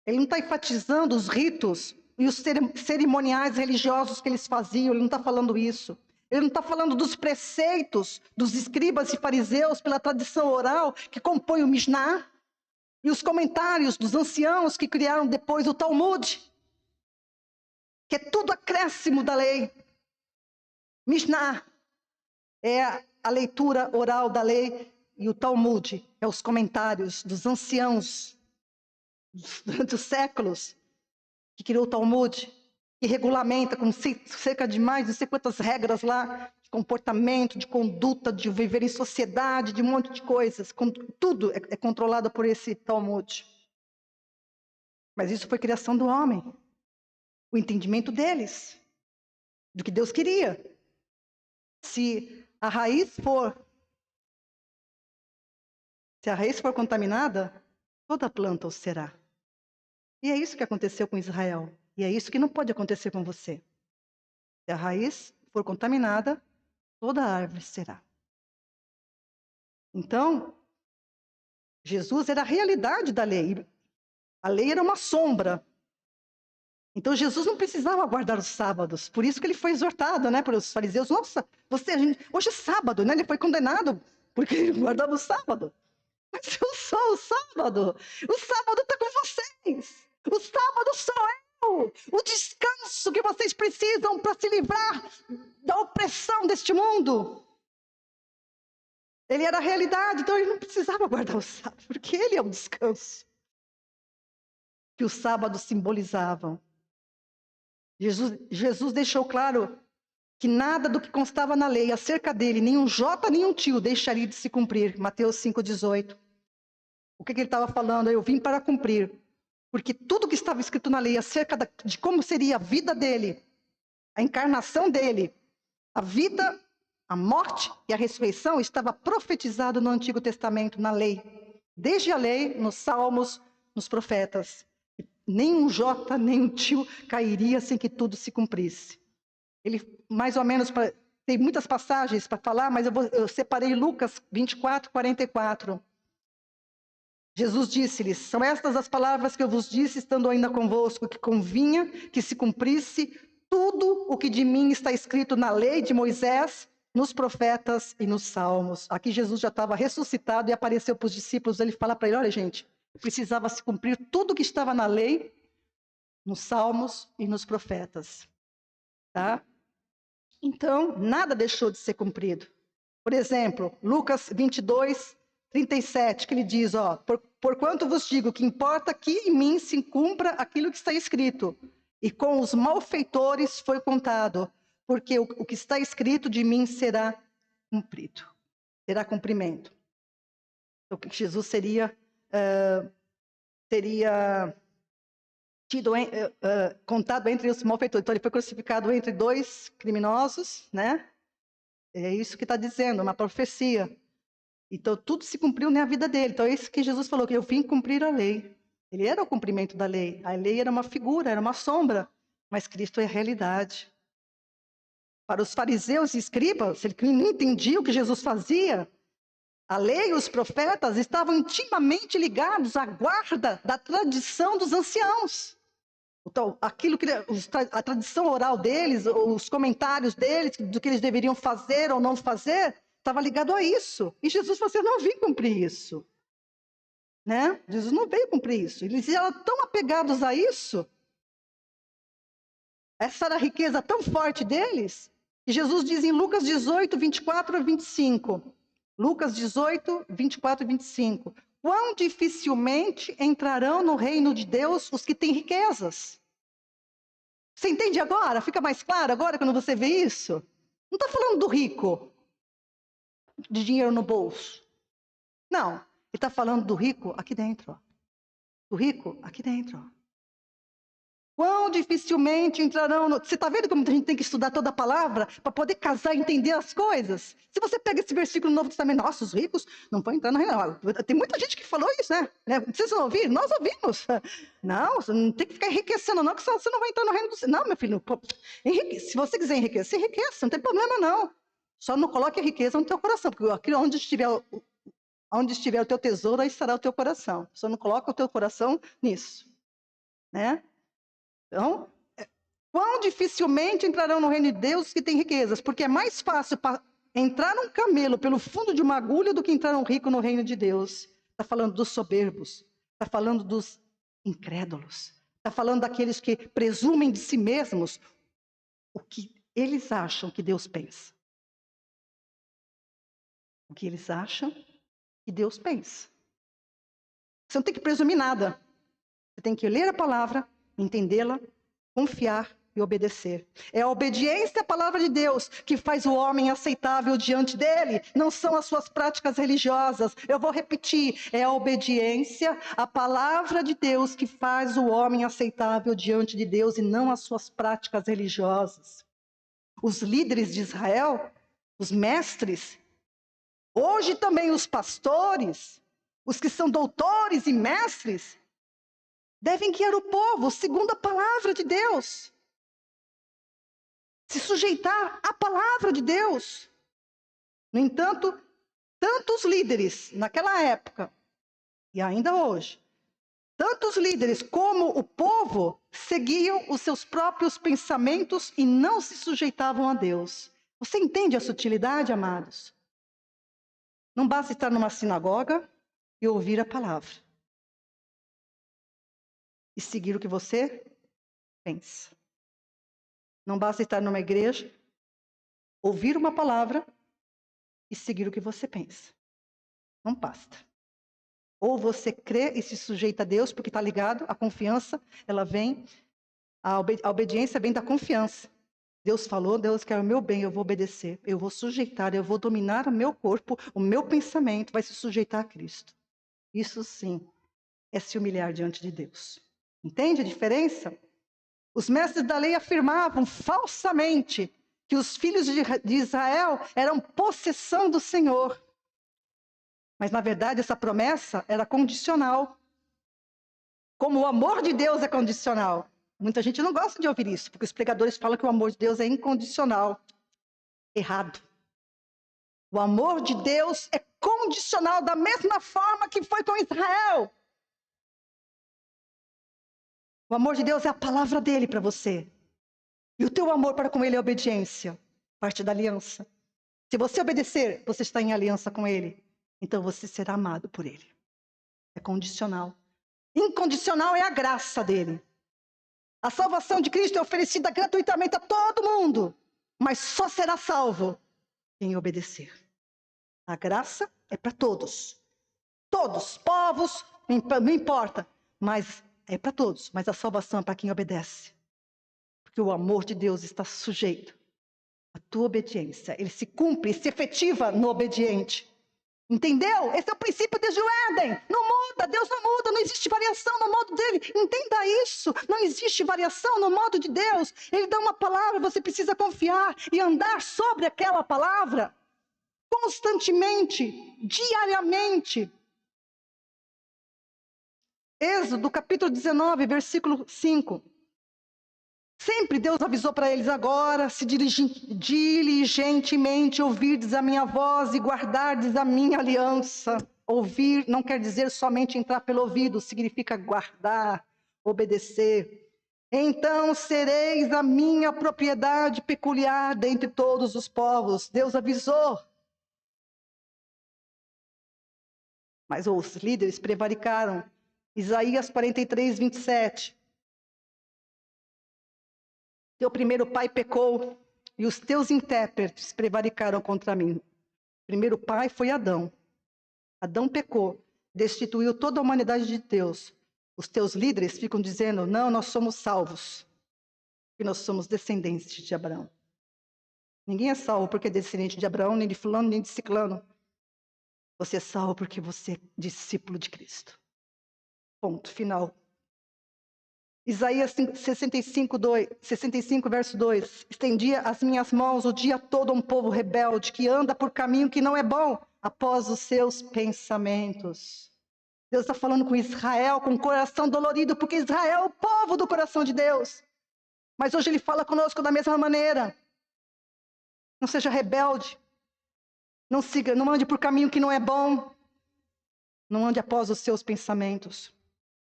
Ele não está enfatizando os ritos e os cerimoniais religiosos que eles faziam, ele não está falando isso. Ele não está falando dos preceitos dos escribas e fariseus pela tradição oral que compõe o Mishnah e os comentários dos anciãos que criaram depois o Talmud, que é tudo acréscimo da lei. Mishnah é a leitura oral da lei e o Talmud é os comentários dos anciãos dos séculos que criou o Talmud, que regulamenta com cerca de mais de não sei quantas regras lá, de comportamento, de conduta, de viver em sociedade, de um monte de coisas. Tudo é controlado por esse Talmud. Mas isso foi criação do homem. O entendimento deles, do que Deus queria. Se a raiz for contaminada, toda planta o será. E é isso que aconteceu com Israel. E é isso que não pode acontecer com você. Se a raiz for contaminada, toda a árvore será. Então, Jesus era a realidade da lei. A lei era uma sombra. Então, Jesus não precisava guardar os sábados. Por isso que ele foi exortado, né, pelos fariseus. Nossa, hoje é sábado, né? Ele foi condenado porque ele guardava o sábado. Mas eu sou o sábado. O sábado está com vocês. O sábado sou eu. O descanso que vocês precisam para se livrar da opressão deste mundo. Ele era a realidade, então ele não precisava guardar o sábado, porque ele é o descanso que os sábados simbolizavam. Jesus deixou claro que nada do que constava na lei acerca dele, nem um jota, nem um tio, deixaria de se cumprir. Mateus 5,18. O que ele estava falando? Eu vim para cumprir. Porque tudo que estava escrito na lei acerca de como seria a vida dele, a encarnação dele, a vida, a morte e a ressurreição estava profetizado no Antigo Testamento, na lei. Desde a lei, nos salmos, nos profetas. Nem um jota, nem um tio cairia sem que tudo se cumprisse. Ele, mais ou menos, tem muitas passagens para falar, mas eu separei Lucas 24, 44. Jesus disse-lhes, são estas as palavras que eu vos disse, estando ainda convosco, que convinha que se cumprisse tudo o que de mim está escrito na lei de Moisés, nos profetas e nos salmos. Aqui Jesus já estava ressuscitado e apareceu para os discípulos, ele fala para ele, olha gente, precisava se cumprir tudo o que estava na lei, nos salmos e nos profetas. Tá? Então, nada deixou de ser cumprido. Por exemplo, Lucas 22, 37, que ele diz, porquanto vos digo que importa que em mim se cumpra aquilo que está escrito, e com os malfeitores foi contado, porque o que está escrito de mim será cumprido, terá cumprimento. Então, que Jesus seria contado entre os malfeitores. Então, ele foi crucificado entre dois criminosos, né? É isso que está dizendo, uma profecia. Então, tudo se cumpriu na vida dele. Então, é isso que Jesus falou, que eu vim cumprir a lei. Ele era o cumprimento da lei. A lei era uma figura, era uma sombra. Mas Cristo é a realidade. Para os fariseus e escribas, eles não entendiam o que Jesus fazia. A lei e os profetas estavam intimamente ligados à guarda da tradição dos anciãos. Então, a tradição oral deles, os comentários deles, do que eles deveriam fazer ou não fazer, estava ligado a isso. E Jesus falou assim, eu não vim cumprir isso. Né? Jesus não veio cumprir isso. Eles eram tão apegados a isso, essa era a riqueza tão forte deles, que Jesus diz em Lucas 18, 24 a 25. Lucas 18, 24 e 25. Quão dificilmente entrarão no reino de Deus os que têm riquezas? Você entende agora? Fica mais claro agora quando você vê isso? Não está falando do rico, de dinheiro no bolso. Não, ele está falando do rico aqui dentro. Ó. Do rico aqui dentro. Ó. Quão dificilmente entrarão no... Você está vendo como a gente tem que estudar toda a palavra para poder casar e entender as coisas? Se você pega esse versículo no Novo Testamento, nossa, os ricos não vão entrar no reino. Tem muita gente que falou isso, né? Vocês não ouviram? Nós ouvimos. Não, você não tem que ficar enriquecendo não, que você não vai entrar no reino do céu. Não, meu filho, se você quiser enriquecer, enriqueça, não tem problema não. Só não coloque a riqueza no teu coração, porque aqui onde estiver o teu tesouro, aí estará o teu coração. Só não coloca o teu coração nisso, né? Então, quão dificilmente entrarão no reino de Deus que têm riquezas, porque é mais fácil entrar um camelo pelo fundo de uma agulha do que entrar um rico no reino de Deus. Está falando dos soberbos, está falando dos incrédulos, está falando daqueles que presumem de si mesmos o que eles acham que Deus pensa. O que eles acham que Deus pensa. Você não tem que presumir nada. Você tem que ler a palavra, entendê-la, confiar e obedecer. É a obediência à palavra de Deus que faz o homem aceitável diante dele, não são as suas práticas religiosas. Eu vou repetir, é a obediência à palavra de Deus que faz o homem aceitável diante de Deus e não as suas práticas religiosas. Os líderes de Israel, os mestres, hoje também os pastores, os que são doutores e mestres, devem guiar o povo segundo a palavra de Deus. Se sujeitar à palavra de Deus. No entanto, tanto os líderes naquela época, e ainda hoje, tanto os líderes como o povo seguiam os seus próprios pensamentos e não se sujeitavam a Deus. Você entende a sutilidade, amados? Não basta estar numa sinagoga e ouvir a palavra. E seguir o que você pensa. Não basta estar numa igreja, ouvir uma palavra e seguir o que você pensa. Não basta. Ou você crê e se sujeita a Deus, porque está ligado, a confiança, ela vem, a obediência vem da confiança. Deus falou, Deus quer o meu bem, eu vou obedecer, eu vou sujeitar, eu vou dominar o meu corpo, o meu pensamento vai se sujeitar a Cristo. Isso sim é se humilhar diante de Deus. Entende a diferença? Os mestres da lei afirmavam falsamente que os filhos de Israel eram possessão do Senhor. Mas, na verdade, essa promessa era condicional. Como o amor de Deus é condicional. Muita gente não gosta de ouvir isso, porque os pregadores falam que o amor de Deus é incondicional. Errado. O amor de Deus é condicional da mesma forma que foi com Israel. O amor de Deus é a palavra dele para você. E o teu amor para com ele é obediência, parte da aliança. Se você obedecer, você está em aliança com ele. Então você será amado por ele. É condicional. Incondicional é a graça dele. A salvação de Cristo é oferecida gratuitamente a todo mundo. Mas só será salvo quem obedecer. A graça é para todos. Todos, povos, não importa. Mas é para todos. Mas a salvação é para quem obedece. Porque o amor de Deus está sujeito à tua obediência. Ele se cumpre, se efetiva no obediente. Entendeu? Esse é o princípio desde o Éden. Não muda, Deus não muda, não existe variação no modo dele. Entenda isso, não existe variação no modo de Deus. Ele dá uma palavra, você precisa confiar e andar sobre aquela palavra. constantemente, diariamente. Êxodo capítulo 19, versículo 5. Sempre Deus avisou para eles: agora, se diligentemente ouvirdes a minha voz e guardardes a minha aliança. Ouvir não quer dizer somente entrar pelo ouvido, significa guardar, obedecer. Então sereis a minha propriedade peculiar dentre todos os povos. Deus avisou. Mas os líderes prevaricaram. Isaías 43, 27. Teu primeiro pai pecou e os teus intérpretes prevaricaram contra mim. O primeiro pai foi Adão. Adão pecou, destituiu toda a humanidade de Deus. Os teus líderes ficam dizendo: não, nós somos salvos, porque nós somos descendentes de Abraão. Ninguém é salvo porque é descendente de Abraão, nem de fulano, nem de ciclano. Você é salvo porque você é discípulo de Cristo. Ponto final. Isaías 65, verso 2. Estendia as minhas mãos o dia todo a um povo rebelde, que anda por caminho que não é bom, após os seus pensamentos. Deus está falando com Israel, com o coração dolorido, porque Israel é o povo do coração de Deus. Mas hoje Ele fala conosco da mesma maneira. Não seja rebelde. Não siga, não ande por caminho que não é bom. Não ande após os seus pensamentos.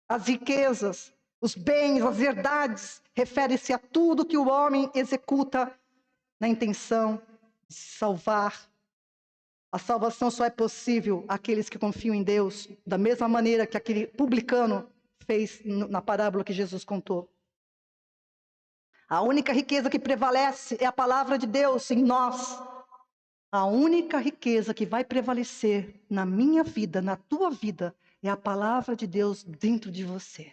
As riquezas, os bens, as verdades, refere-se a tudo que o homem executa na intenção de se salvar. A salvação só é possível àqueles que confiam em Deus, da mesma maneira que aquele publicano fez na parábola que Jesus contou. A única riqueza que prevalece é a palavra de Deus em nós. A única riqueza que vai prevalecer na minha vida, na tua vida, é a palavra de Deus dentro de você.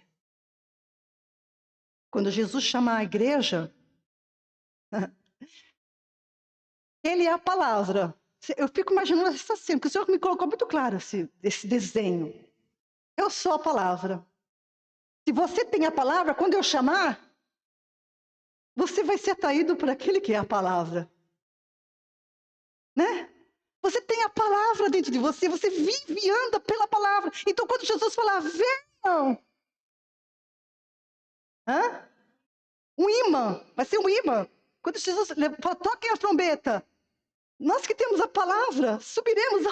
Quando Jesus chama a igreja, Ele é a palavra. Eu fico imaginando essa cena, porque o Senhor me colocou muito claro esse desenho. Eu sou a palavra. Se você tem a palavra, quando eu chamar, você vai ser atraído por aquele que é a palavra. Né? Você tem a palavra dentro de você, você vive e anda pela palavra. Então, quando Jesus falar, venham, um imã, vai ser um imã. Quando Jesus fala, toquem a trombeta, nós que temos a palavra, subiremos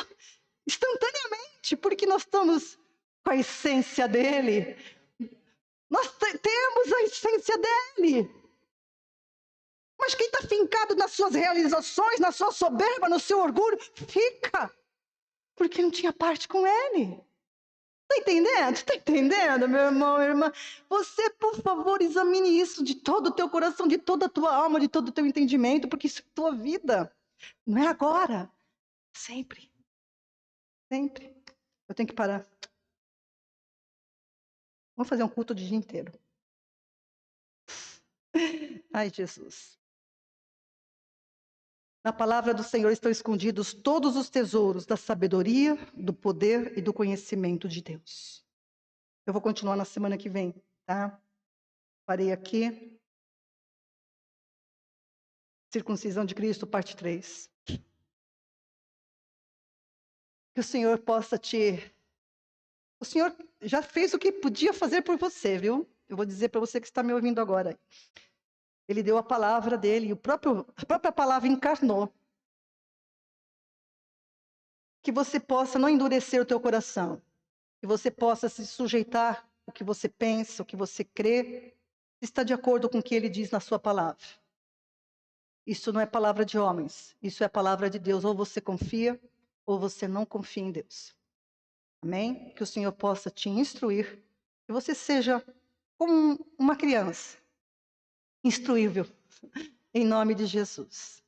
instantaneamente, porque nós estamos com a essência dele. Nós temos a essência dele. Mas quem está fincado nas suas realizações, na sua soberba, no seu orgulho, fica. Porque não tinha parte com ele. Está entendendo? Está entendendo, meu irmão, minha irmã? Você, por favor, examine isso de todo o teu coração, de toda a tua alma, de todo o teu entendimento, porque isso é tua vida. Não é agora. Sempre. Sempre. Eu tenho que parar. Vamos fazer um culto de dia inteiro. Ai, Jesus. Na palavra do Senhor estão escondidos todos os tesouros da sabedoria, do poder e do conhecimento de Deus. Eu vou continuar na semana que vem, tá? Parei aqui. Circuncisão de Cristo, parte 3. Que o Senhor possa te... O Senhor já fez o que podia fazer por você, viu? Eu vou dizer para você que está me ouvindo agora. Ele deu a palavra dele, a própria palavra encarnou. Que você possa não endurecer o teu coração. Que você possa se sujeitar ao que você pensa, o que você crê, se está de acordo com o que ele diz na sua palavra. Isso não é palavra de homens, isso é palavra de Deus. Ou você confia, ou você não confia em Deus. Amém? Que o Senhor possa te instruir, que você seja como uma criança, instruível, em nome de Jesus.